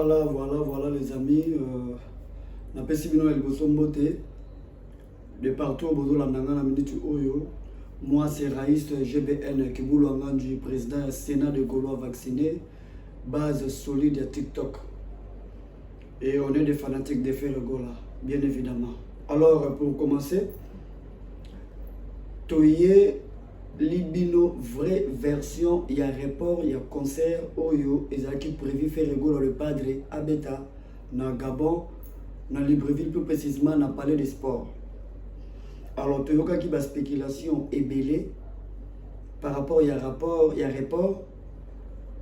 Voilà les amis. Na pesi bino el bosombote de partout bozo la nanga na minute oyo. Moi c'est Raïs GBN Kibulo Anganji, président Sénat de Gaulois vaccinés, base solide à TikTok. Et on est des fanatiques de Ferregola, bien évidemment. Alors pour commencer, Toye Libino vraie version, il y a report, il y a concert Oyo, et qui prévu Ferregola le padre Abeta, na Gabon, na Libreville plus précisément, na Palais des Sports. Alors Toyoka qui va spéculation est belée par rapport, il y a rapport, il y a report.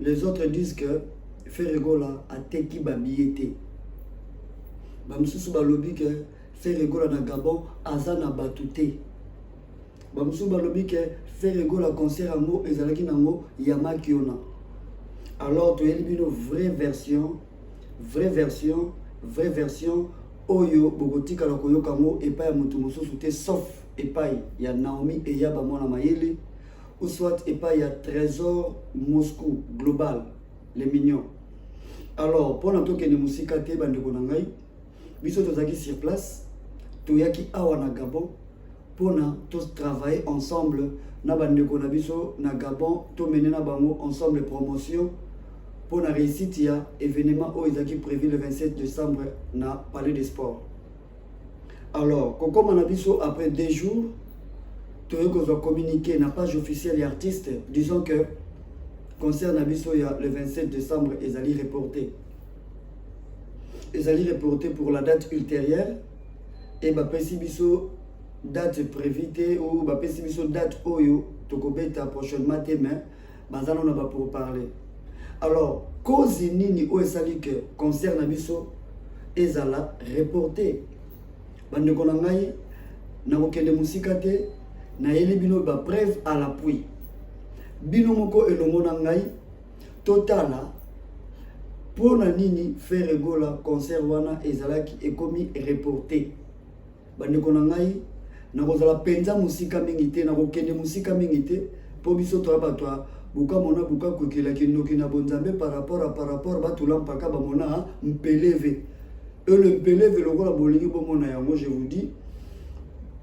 Les autres disent que Ferregola a teki babiété. Bamsusu balobi que Ferregola na Gabon azana batouté. Bamsusu balobi que Ferregola concert ango ezalaki nango yamakiona. Alors tu as une vraie version oyo bogotika la koyoka ngo epai ya mutu mosusu te sauf epai ya Naomi et ya bamona mayele ou soit epai ya Trésor Moscou Global les mignons. Alors pour notre que ne musika te bandeko na ngai biso tozaki sur place toyaki awa na Gabon pour tous travailler ensemble na bandeko na biso na Gabon to mener na bango ensemble promotion pour la réussite, il y a événement qui prévu le 27 décembre na Palais des Sports. Alors, comme on a vu après 2 jours, tout le monde a communiqué na page officielle et artiste, disons que concert Nabiso le 27 décembre, ils allaient reporter. Ils allaient reporter pour la date ultérieure et bah Biso date prévue ou bah Biso date oyo tokobeta prochainement demain, bah ça on va pour parler. Alors, cause nini o esali que concert na biso ezala reporté. Bande ko na ngai na kokende musika te na yeli bino ba preuve à l'appui. Bino moko elongo na ngai totala pona nini Ferregola concert wana ezalaki ekomi reporté. Bande ko na ngai na kozala penza musika mingi te na kokende musika mingi te po biso to abatwa buka mona buka kokela kinoki na bonzambe par rapport batula mpaka ba mona mpeleve le mpeleve lokola bolingi bomona yango. Je vous dis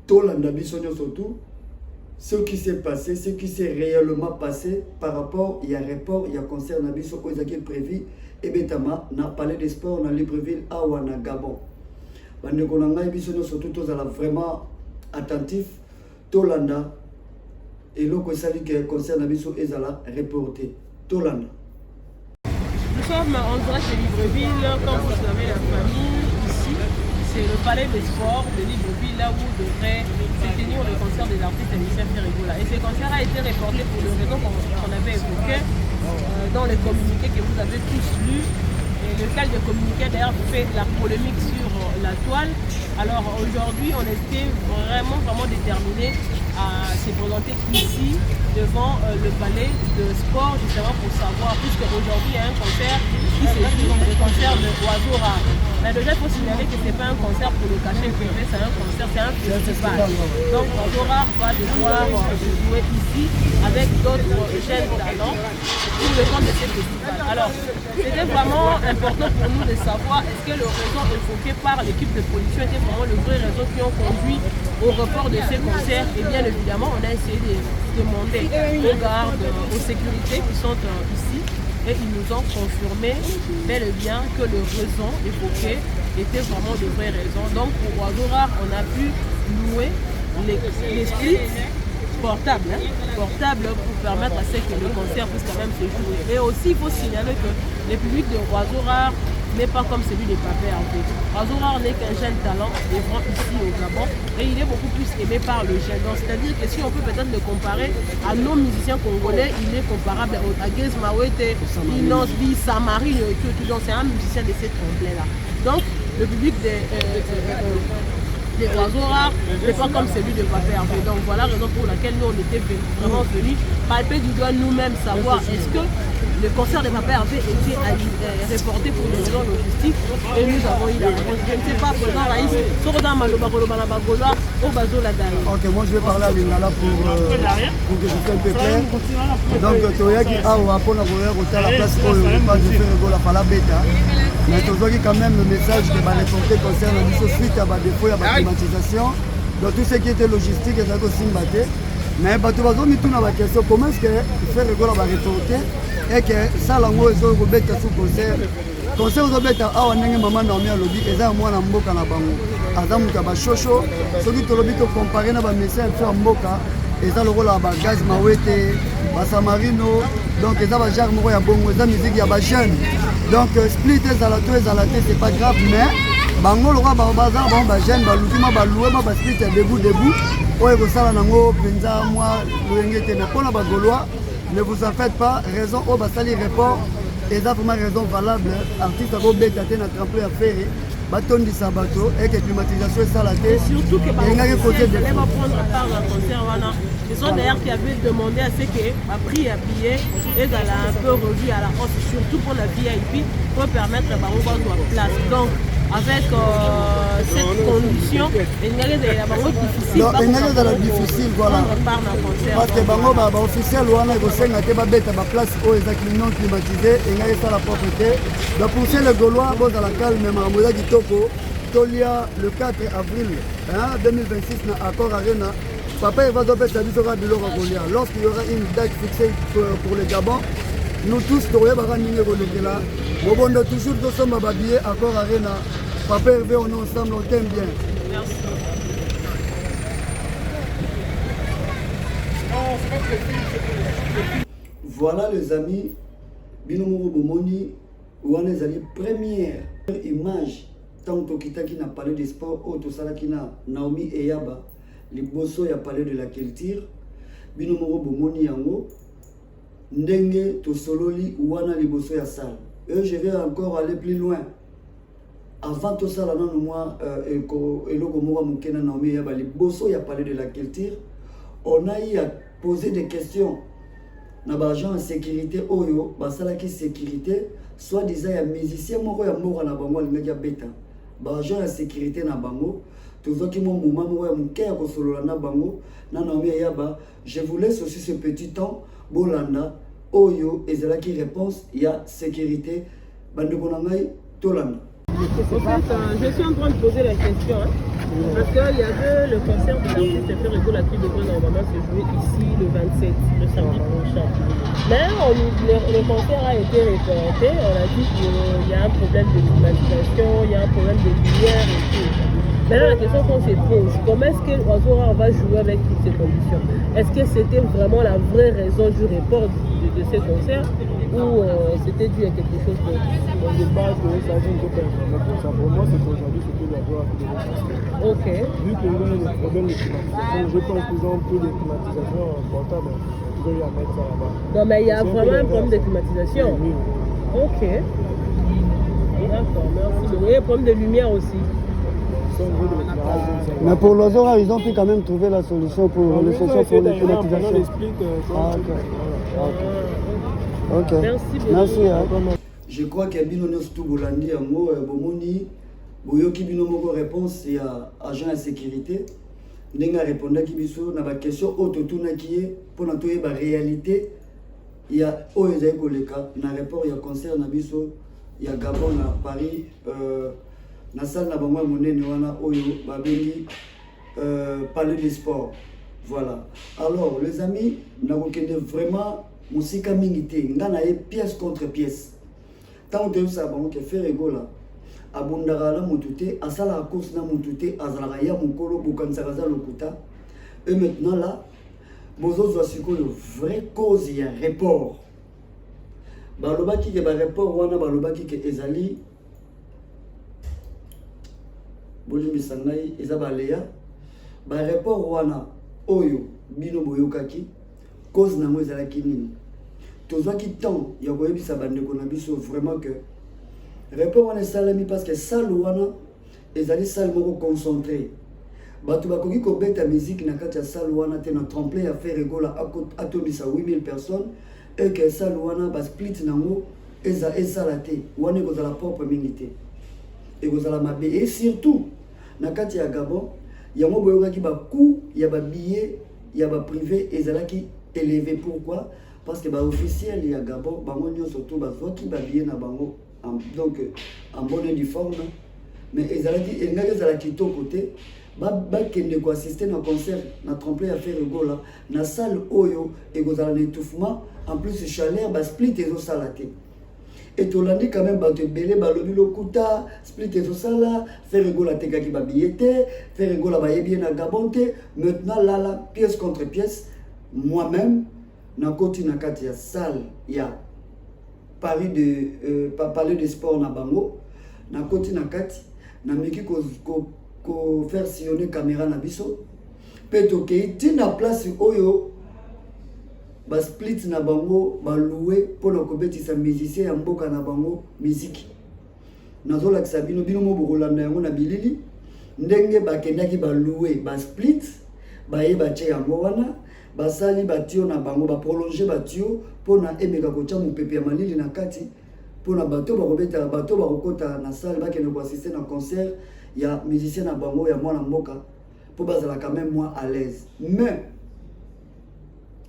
tolanda biso surtout ce qui s'est passé, ce qui s'est réellement passé par rapport il y a report, il y a concert na biso ko ezaki prévu et betama na Palais des Sports na Libreville awa na Gabon. Bande ko na ngai biso surtout tozala vraiment attentif tolanda et l'eau que ça dit que concerne Abisso Ezala reporté. Tolanda. Nous sommes en direct de Libreville, comme vous savez la famille ici, c'est le palais des sports de Libreville, là où devrait se tenir le concert des artistes Michel Ferregola. Et ce concert a été reporté pour les raisons qu'on avait évoquées dans les communiqués que vous avez tous lus. Et le cas de communiqué d'ailleurs fait la polémique sur la toile. Alors aujourd'hui on était vraiment déterminés à se présenter ici devant le palais de sport justement pour savoir, puisque aujourd'hui il y a un concert qui se dit le concert de Oiseau Rare. Mais déjà il faut signaler que ce n'est pas un concert pour le cachet privé, c'est un concert, c'est un festival. Donc Oiseau Rare va devoir jouer ici avec d'autres jeunes talents pour le compte de ce festival. Alors c'était vraiment important pour nous de savoir est-ce que le raison évoqué par l'équipe de production était vraiment le vrai réseau qui ont conduit au report de ces concerts. Et bien évidemment on a essayé de demander aux gardes, aux sécurités qui sont ici et ils nous ont confirmé bel et bien que le raison évoqué était vraiment de vraies raisons. Donc pour Oiseau Rare on a pu louer les scripts portables pour permettre à ce que le concert puisse quand même se jouer. Et aussi il faut signaler que le public de Oiseau Rare n'est pas comme celui des Papers en fait. Oiseau Rare n'est qu'un jeune talent évrant ici au Gabon et il est beaucoup plus aimé par le jeune. Donc c'est-à-dire que si on peut peut-être le comparer à nos musiciens congolais, il est comparable à Gez Mawete, Inos Bi, Samarine et tout. Donc c'est un musicien de cette tremplin-là. Donc le public des Oiseaux Rares n'est pas comme celui de Pape Hervé. Donc voilà la raison pour laquelle nous on était vraiment venus palper du doigt nous-mêmes savoir est-ce que le concert de papa avait été reporté pour des raisons logistiques et nous avons eu la réponse. Je ne sais pas, président Raïs, sur dans Maloba Golobana Bagola, au Bazo Ladaï. Ok, moi je vais parler à Lingala pour que je sois un peu clair. Donc, Toyaki a ou Apona Goya, à la place pour le pas de faire Gola Fala Beta. Mais tu vois quand même le message que va reporter concernant la suite à des fois à la climatisation. Donc, tout ce qui était logistique, c'est aussi battu. Mais tu vas me tourner la question comment est-ce que faire Gola va reporter et que ça, l'ango est au bête sous concert. Concert aux bêtes à un maman dans le lobby, et ça, moi, en Mboka na bango. Adam Kabachocho, celui qui lobby comparé na ba message faire Mboka, et ça le rôle à gaz Mawete, Basamarino, donc ça va genre moko ya bongo, ça musique ya ba jeune. Donc split et la c'est pas grave, mais bango le roi bazar bon ba jeune ba lukima ba loué ba split debout. Ouais, vous savez, moi, le ba Gaulois, ne vous en faites pas, raison au basali report, et ça vraiment raison valable, artiste à vos bêtes à tremper à faire, bâton du sabato, et que climatisation est salatée. Surtout que les va prendre part dans le concert, ce sont d'ailleurs qui avaient demandé à ce que a prix à billet et qu'elle a un peu revu à la hausse, surtout pour la VIP, pour permettre à Barouba soit place. Donc, avec cette condition, il y a des difficiles. Non, il y a des difficiles, voilà. Parce que les officiels ont la place où ils sont non climatisés, et il y a la propreté. Donc pour ces les Gaulois, bon dans la calme, mais Mamoula Kitoko, Tolia le 4 avril 2026, dans Accor Arena, papa il va donner sa vie sur la Bilora Golia. Lorsqu'il y aura une date fixée pour le Gabon, nous tous, nous allons nous là. Nous allons toujours nous sommes habillés à Accor Arena. Papa Hervé, on est ensemble, on t'aime bien. Merci. Voilà les amis, Binomoro Bomoni, où on est allé première image, tant que Kitaki n'a parlé de sport, Oto Salakina, Naomi Eyaba, les Bosso a parlé de la culture, Binomoro Bomoni Yango, Ndenge, Tosololi, Ouana, les Bosso ya salle. Et je vais encore aller plus loin. Avant tout ça, moi, et Naomi Eyaba, les Bosso a parlé de la culture, on a eu à poser des questions. Na ba agent en sécurité oyo basala ki sécurité soit disant ya musicien moko ya moko na bango linga beta ba agent en sécurité na bango tozoki mo moment moko ya muke ya kosolola na bango na Naomi Eyaba. Je vous laisse aussi ce petit temps bolanda oyo ezala ki réponse ya sécurité bandeko na ngai tolanda. En fait, je suis en train de poser la question, parce qu'il y avait le concert de l'artiste Ferrego qui devrait normalement se jouer ici le 27, le samedi prochain. Mais le concert a été reporté, on a dit qu'il y a un problème de climatisation, il y a un problème de lumière et tout. Maintenant, la question qu'on se pose, comment est-ce que Oazora va jouer avec toutes ces conditions? Est-ce que c'était vraiment la vraie raison du report de ces concerts ou c'était dû à quelque chose d'autre? Je pense que ça vient de faire. Pour moi, c'est qu'aujourd'hui, c'était d'avoir de l'efficacité. Ok. Vu qu'il y a des problèmes de climatisation, je pense qu'ils ont plus de climatisation portable. Ils ont eu à mettre ça là-bas. Non, mais il y a vraiment un problème de climatisation. Oui. Ok. D'accord, merci. Il y a un problème de lumière aussi. Mais pour l'Ozora, ils ont pu quand même trouver la solution pour les solutions pour les climatisations. Ok. Merci. Je crois que Bino Nostu Bolandi Yango Bomoni Boyoki Bino Moko réponse et agent de sécurité. Nenga répondre qui biso na ba question autotuna qui est pour na toye ba réalité. Il y a Oezai Koleka na rapport il y a concert na biso il y a Gabon à Paris na salle na bango monene wana oyo babengi parler du sport. Voilà. Alors les amis, na kokende vraiment musika mingi te ngana ye pièce contre pièce. Tant que ça bango ke Ferrego là abundaka la mutute asala course na mutute azalaka ya mukolo bukansaka za lokuta. Et maintenant là bozo zwa sikoyo vraie cause ya report. Balobaki ke ba report wana balobaki ke ezali Bolimbisa ngai eza baleya ba report wana oyo bino boyokaki cause nango ezalaki nini tozwaki temps ya koyebisa bandeko na biso vraiment que report wana esalemi parce que salle wana ezali salle moko concentré bato bakoki kobeta musique na kati ya salle wana te na tremplin ya Ferrego la atondisa 8000 personnes et que ça wana ba split nango eza la te wana ko za la propre minité et ko za la mabe et surtout na kati ya Gabon ya mo boyoka ki ba coût ya ba billet ya ba privé ezalaki élevé. Pourquoi? Parce que ba officiel ya Gabon bango nyonso to ba zoki ba billet na bango donc en bonne et due forme, mais ezalaki engaki ezalaki to côté ba kende ko assister na concert na tremplin à faire rigola na salle oyo et kozala l'étouffement en plus chaleur ba split ezo salate et tolandi quand même ba te belé ba lobi lokuta split ezo sala faire rigola te kaki ba billet faire rigola ba yebi na Gabon te. Maintenant là pièce contre pièce moi-même na koti na kati ya salle ya Paris de parler de sport na bango na koti na kati na miki ko faire sillonner caméra na biso peto ke tina place oyo ba split na bango ba louer pour le kobetisa musicien ya mboka na bango musique nazo la sabino bino mo bokolanda yango na bilili ndenge ba kendaki ba louer ba split ba ye ba che yango wana basali batio na bango ba prolonger batio pona emeka kocha mupepe ya malili na kati pona bato ba kobeta bato ba kokota na salle ba kende ko assister na concert ya musicien na bango ya mwana mboka pour bazala quand même moi à l'aise. Mais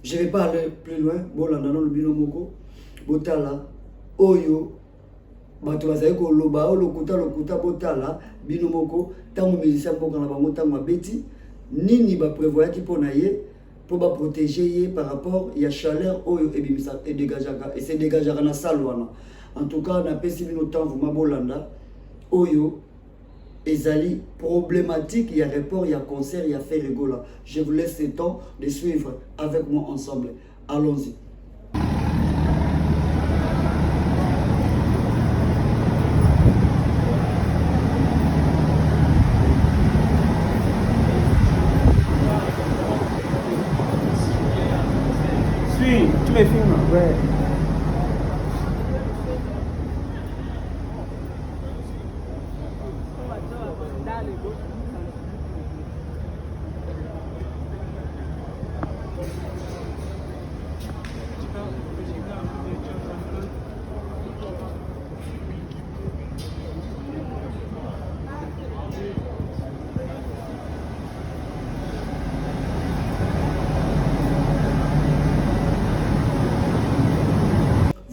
je vais pas aller plus loin. Bolanda no bino moko botala oyo bato bazali ko loba o lokuta botala bino moko tango musicien mboka na bango tango abeti nini ba prévoya ki pona ye pour ba protéger ye par rapport ya chaleur oyo ebimisa et dégageaka et c'est dégageaka na salle wana. En tout cas na pesi bino temps vous mabolanda oyo ezali problématique, il y a rapport, il y a concert, il y a fait rigola. Je vous laisse le temps de suivre avec moi ensemble. Allons-y. Suis, tu me filmes, ouais.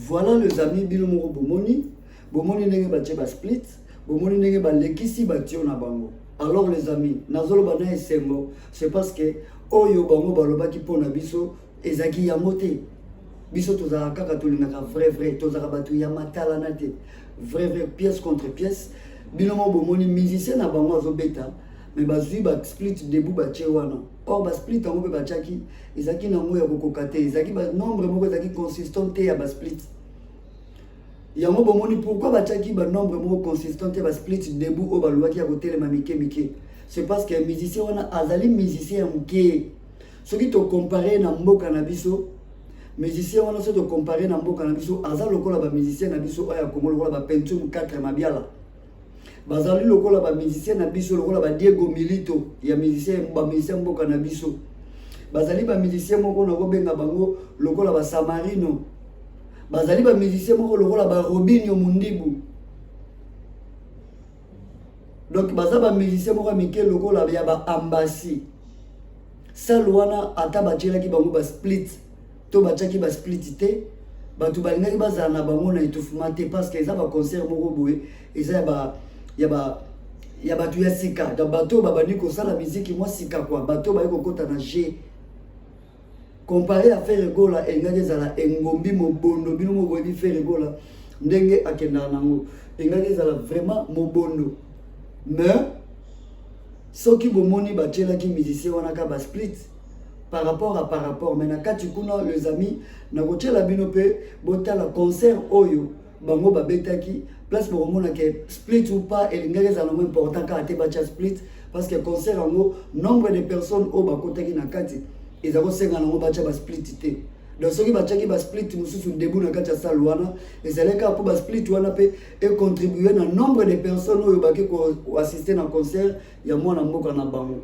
Voilà les amis, bino moko bomoni nenge batie ba split, bomoni nenge ba lekisi batio na bango. Alors les amis, nazolo bana esengo, c'est parce que oyo bango balobaki pona biso ezaki ya moté. Biso tozaka kaka tolingaka vrai tozaka batu ya matala na te. Vrai pièce contre pièce. Bino moko bomoni musicien na bango azobeta, mais bazui ba split debout batie wana. Or ba split ango pe batiaki, ezaki na ngoya kokoka te, ezaki ba nombre moko ezaki consistant te ya ba split. Yango bomoni pourquoi batiaki ba nombre moko consistant te ba split debout o ba lwaki ya kotelema mike. C'est parce que musicien wana azali musicien mke. Soki to comparer na mboka na biso, musicien wana so to comparer na mboka na biso, azali lokola ba musicien na biso aya Kongo lokola ba Pentium 4 mabiala. Bazali lokola ba musicien na biso lokola ba Diego Milito ya musicien mboka na biso. Bazali ba musicien moko na kobenga bango lokola ba Samarino. Bazali ba musicien moko lokola ba Robinho Mundibu. Donc baza ba musicien moko mike lokola ya ba Ambassi. Salwana ata bachelaki bango ba split. To bachaki ba split te. Batu balingaki bazala na bango na étouffement te parce que eza ba concert moko boye, eza ya batu ya sika. Da bato babandi kosala musique moi sika kwa. Bato ba kota na G. Comparé à faire rigola engaki ezala engombi mobondo bino mo boyebi faire rigola ndenge akenda nango engaki ezala vraiment mobondo. Mais soki bomoni bachelaki musicien wana ka ba split par rapport mais na kati kuna les amis na kochela bino pe botala concert oyo bango babetaki place bokomona ke split ou pas engaki ezala mo important ka ate bacha split parce que concert ango nombre de personnes o bakotaki na kati ezako senga nango bacha ba split te. Donc soki bachaki ba split mususu debout na kati ya salle wana ezaleka pour ba split wana pe et contribuer na nombre de personnes oyo baki ko assister na concert ya mwana mboka na bango.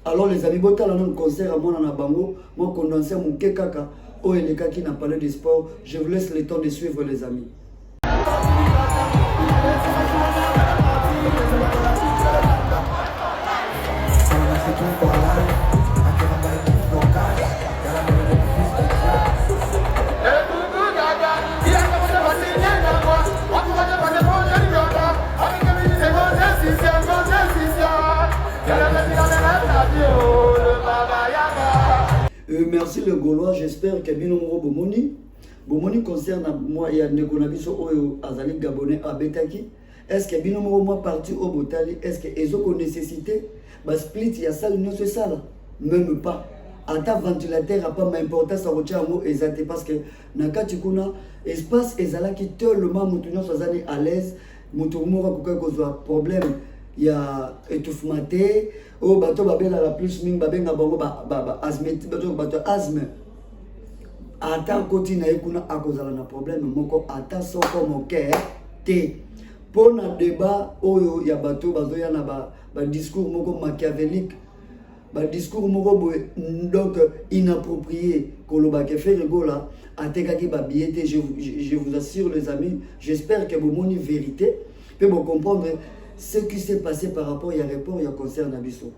Alors les amis botala na concert ya mwana na bango mo condenser muke kaka Oh, et les gars qui n'a parlé de sport, je vous laisse le temps de suivre les amis. Merci le Gaulois, j'espère que Bino Moro Bomoni. Bomoni concerne moi et Nekonabiso Oyo Azali Gabonais à Betaki. Est-ce que Bino Moro moi parti au Botali? Est-ce que Ezoko nécessité? Bah split, il y a ça, l'union c'est ça là. Même pas. À ta ventilateur n'a pas d'importance à retirer un mot exact parce que Nakatikuna, espace Ezala qui tellement Moutunion soit à l'aise, Moutoumora pour un problème. Il y a étouffement, oh bateau babel la plus ming babel na bango asthme bateau asthme ata koti na ekuna akozala na problème moko ata soko moke te pona débat oyo ya bateau bazoya na ba discours moko machiavélique ba discours moko donc inapproprié koloba ke faire gola atekaki ba biete. Je vous assure les amis, j'espère que vous moni vérité peut vous comprendre ce qui s'est passé par rapport à rapport à concert Nabiso.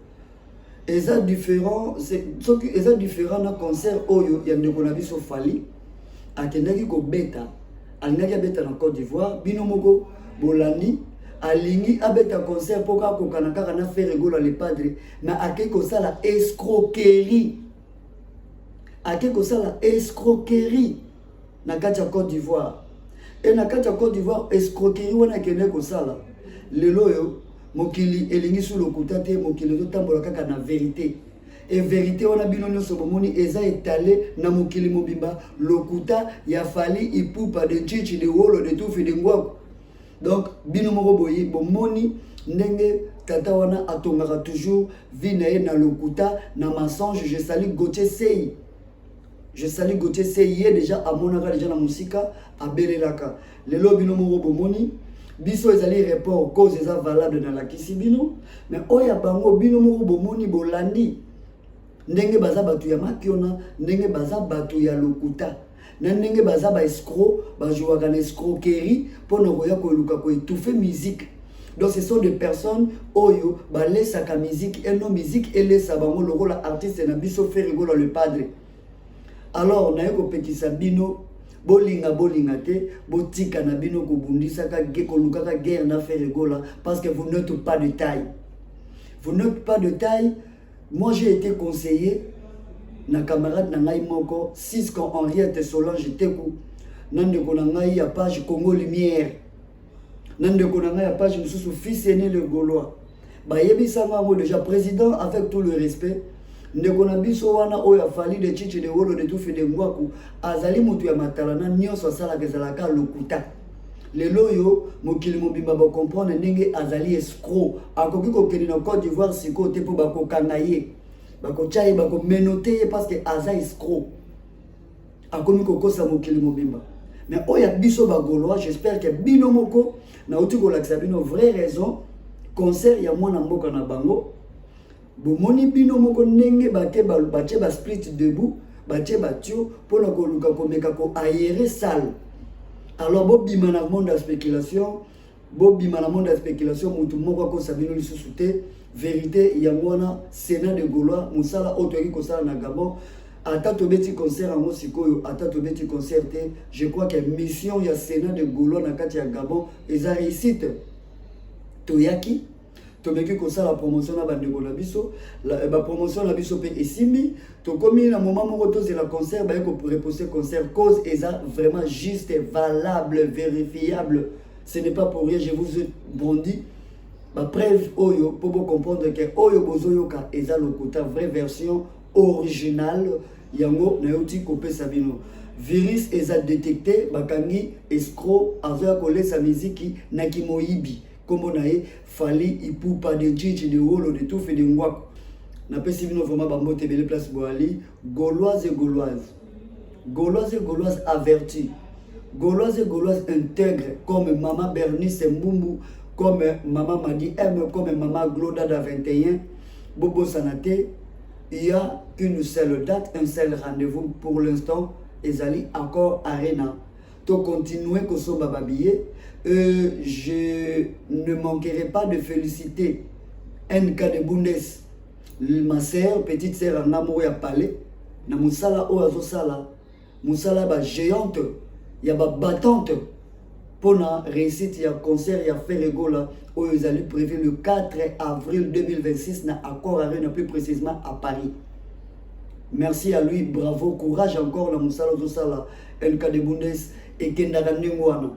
Et ça différent, c'est différent dans concert Oyo, il y a des Nabiso Fali, à Kendaki ko beta, à Naga beta en Côte d'Ivoire, Binomoko, Bolani, à Lingi, à beta concert pour qu'on kanaka na faire rigoler les padres, mais à quelque ça la escroquerie, à quelque ça la escroquerie, na Katia Côte d'Ivoire, et na Katia Côte d'Ivoire escroquerie on a Kendako ça là. Le loyo mokili elingi sous le kutate mokili to tambola kaka na vérité et vérité on a binono sobomoni eza étalé na mokili mobimba lokuta ya fali ipupa de chichi de wolo de tout fi de ngwako. Donc bino moko boyi bomoni ndenge tata wana atongaka toujours vie na ye na lokuta na mensonge. Je salue Gauthier Sey, je salue Gauthier Sey, il est déjà à monaka déjà na musika à belelaka lelo bino moko bomoni biso ezali report cause eza valable dans la kisibino mais oya bango bino moko bomoni bolandi ndenge baza batu ya makiona ndenge baza batu ya lokuta na ndenge baza ba escroc ba jouaka na escroquerie pour ne koya ko luka ko étouffer musique. Donc ce sont des personnes oyo ba lesaka musique et non musique et lesa bango le rôle artiste na biso fait rigoler le padre. Alors na yeko petisa bino bolinga te botika na bino ko bundisa ka kolukaka guerre na faire rigola parce que vous n'êtes pas de taille. Vous n'êtes pas de taille. Moi j'ai été conseiller na camarade na ngai moko Cisco Henriette Solange Teku nande ko na ngai ya page Congo Lumière nande ko na ngai ya page mususu fils aîné le Gaulois ba yebisa ngo déjà président avec tout le respect ndeko na biso wana oyo afali de chichi de wolo de tout fi de ngwaku azali mutu ya matala na nyonso asala kezalaka lokuta lelo yo mokili mobimba ba comprendre ndenge azali escroc akoki ko keni na Côte d'Ivoire siko te po ba ko kangaye ba ko chai ba ko menoter parce que aza escroc akomi ko kosa mokili mobimba. Mais oya biso ba Gaulois, j'espère que bino moko na uti ko laksa bino vraie raison concert ya mwana mboka na bango bomoni bino moko ndenge bate ba split debout bate batio pour na ko luka ko meka ko aérer salle. Alors bobima na monde de spéculation, bobima na monde de spéculation mutu moko ko sabino lisusu te vérité ya mwana Sénat de Gaulois musala otoki ko sala na Gabon ata to beti concert en sikoyo ata to beti concert te. Je crois que mission ya Sénat de Gaulois na kati ya Gabon eza réussite toyaki to meki ko sala promotion na bandeko na biso la promotion na biso pe esimi to komi na moment moko to la concert ba ko reposer concert cause eza vraiment juste valable vérifiable. Ce n'est pas pour rien, je vous ai bondi ba preuve oyo pour vous comprendre que oyo bozoyoka eza lokuta vraie version originale yango na yoti kopé sabino virus eza détecté bakangi escroc azoya kolesa miziki na kimoyibi kombo na ye fali ipupa de chichi de wolo de tout fait de ngwako na pesi bino vraiment bambote bele place boali Gauloises et Gauloises, Gauloises et Gauloises avertis, Gauloises et Gauloises intègres comme maman Bernice Mbumbu, comme maman Madi M, comme maman Glodada 21 Bobo Sanate. Il y a une seule date, un seul rendez-vous pour l'instant. ezali Accor Arena. To continuer kosomba babillet. Je ne manquerai pas de féliciter NK de Bundes, ma sœur, petite sœur en amour ya palais, na musala o azosala, musala ba géante, ya ba battante pour la réussite ya concert ya Ferregola où ils allaient prévu le 4 avril 2026 na Accor Arena, plus précisément à Paris. Merci à lui, bravo, courage encore la musala azosala, NK de Bundes et Kendara Nengwana.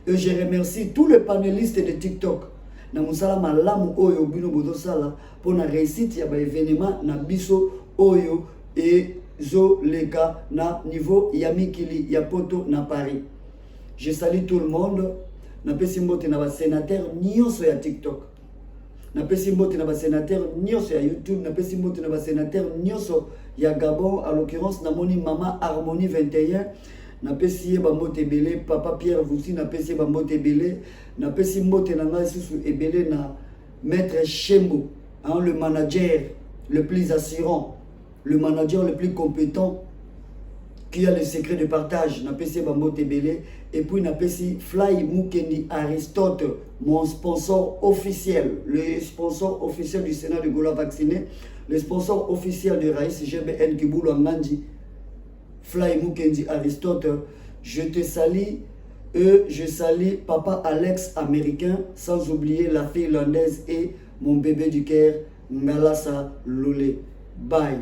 Et je remercie tous les panélistes de TikTok. Na musala malamu oyo bino bozo sala pour la réussite ya ba événement na biso oyo et zo leka na niveau ya mikili ya poto na Paris. Je salue tout le monde. Na pesi mbote na ba sénateur nyonso ya TikTok. Na pesi mbote na ba sénateur nyonso ya YouTube, na pesi mbote na ba sénateur nyonso ya Gabon, à l'occurrence na moni Mama Harmonie 21. Na pesi bambote belé, Papa Pierre Voussi na pesi bambote belé, na pesi mbote na ngai susu ebele na Maître Chembo, hein, le manager le plus assurant, le manager le plus compétent qui a le secret de partage. Na pesi bambote belé et puis na pesi Fly Mukendi Aristote, mon sponsor officiel, le sponsor officiel du Sénat de Gola vacciné, le sponsor officiel de Raïs GBN Kiboulou Ngandi. Fly Mukendi Aristote, je te salue et je salue Papa Alex américain, sans oublier la fille irlandaise et mon bébé du cœur, Ngalasa Lolé. Bye.